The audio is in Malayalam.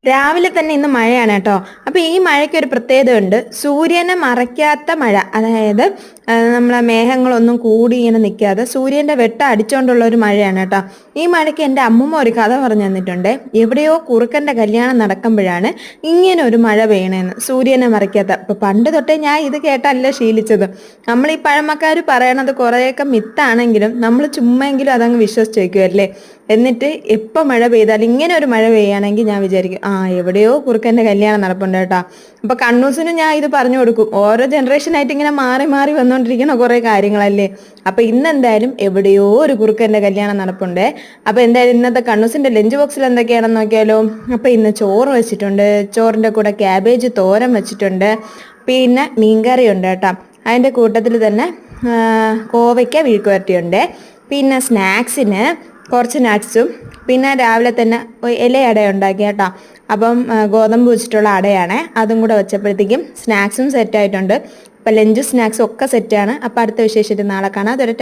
രാവിലെ തന്നെ ഇന്ന് മഴയാണ് കേട്ടോ. അപ്പൊ ഈ മഴയ്ക്ക് ഒരു പ്രത്യേകത ഉണ്ട്. സൂര്യനെ മറയ്ക്കാത്ത മഴ. അതായത് നമ്മളെ മേഘങ്ങളൊന്നും കൂടി ഇങ്ങനെ നിൽക്കാതെ സൂര്യന്റെ വെട്ടം അടിച്ചോണ്ടുള്ള ഒരു മഴയാണ് കേട്ടോ. ഈ മഴയ്ക്ക് എൻ്റെ അമ്മൂമ്മ ഒരു കഥ പറഞ്ഞു തന്നിട്ടുണ്ട്. എവിടെയോ കുറുക്കന്റെ കല്യാണം നടക്കുമ്പോഴാണ് ഇങ്ങനെ ഒരു മഴ പെയ്യണേന്ന്, സൂര്യനെ മറയ്ക്കാത്ത. അപ്പൊ പണ്ട് തൊട്ടേ ഞാൻ ഇത് കേട്ടല്ല ശീലിച്ചത്. നമ്മൾ ഈ പഴമക്കാർ പറയണത് കുറേയൊക്കെ മിത്താണെങ്കിലും നമ്മൾ ചുമ്മെങ്കിലും അതങ്ങ് വിശ്വസിച്ച് വയ്ക്കുമല്ലേ. എന്നിട്ട് എപ്പോൾ മഴ പെയ്താലും ഇങ്ങനെ ഒരു മഴ പെയ്യുകയാണെങ്കിൽ ഞാൻ വിചാരിക്കും, എവിടെയോ കുറുക്കൻ്റെ കല്യാണം നടപ്പുണ്ട് കേട്ടോ. അപ്പോൾ കണ്ണൂസിനും ഞാൻ ഇത് പറഞ്ഞു കൊടുക്കും. ഓരോ ജനറേഷനായിട്ട് ഇങ്ങനെ മാറി മാറി വന്നുകൊണ്ടിരിക്കുന്ന കുറേ കാര്യങ്ങളല്ലേ. അപ്പോൾ ഇന്നെന്തായാലും എവിടെയോ ഒരു കുറുക്കൻ്റെ കല്യാണം നടപ്പുണ്ട്. അപ്പോൾ എന്തായാലും ഇന്നത്തെ കണ്ണൂസിൻ്റെ ലഞ്ച് ബോക്സിൽ എന്തൊക്കെയാണെന്ന് നോക്കിയാലോ. അപ്പോൾ ഇന്ന് ചോറ് വെച്ചിട്ടുണ്ട്, ചോറിൻ്റെ കൂടെ ക്യാബേജ് തോരൻ വെച്ചിട്ടുണ്ട്, പിന്നെ മീൻകറി ഉണ്ട് കേട്ടോ. അതിൻ്റെ കൂട്ടത്തിൽ തന്നെ കോവയ്ക്ക വിഴുക്കുവരട്ടിയുണ്ട്. പിന്നെ സ്നാക്സിന് കുറച്ച് നട്ട്സും, പിന്നെ രാവിലെ തന്നെ ഇലയട ഉണ്ടാക്കി കേട്ടോ. അപ്പം ഗോതമ്പ് വെച്ചിട്ടുള്ള അടയാണ്, അതും കൂടെ വെച്ചപ്പോഴത്തേക്കും സ്നാക്സും സെറ്റായിട്ടുണ്ട്. അപ്പം ലഞ്ചും സ്നാക്സും ഒക്കെ സെറ്റാണ്. അപ്പോൾ അടുത്ത വിശേഷത്തിൽ നാളെ കാണാം. അതൊരു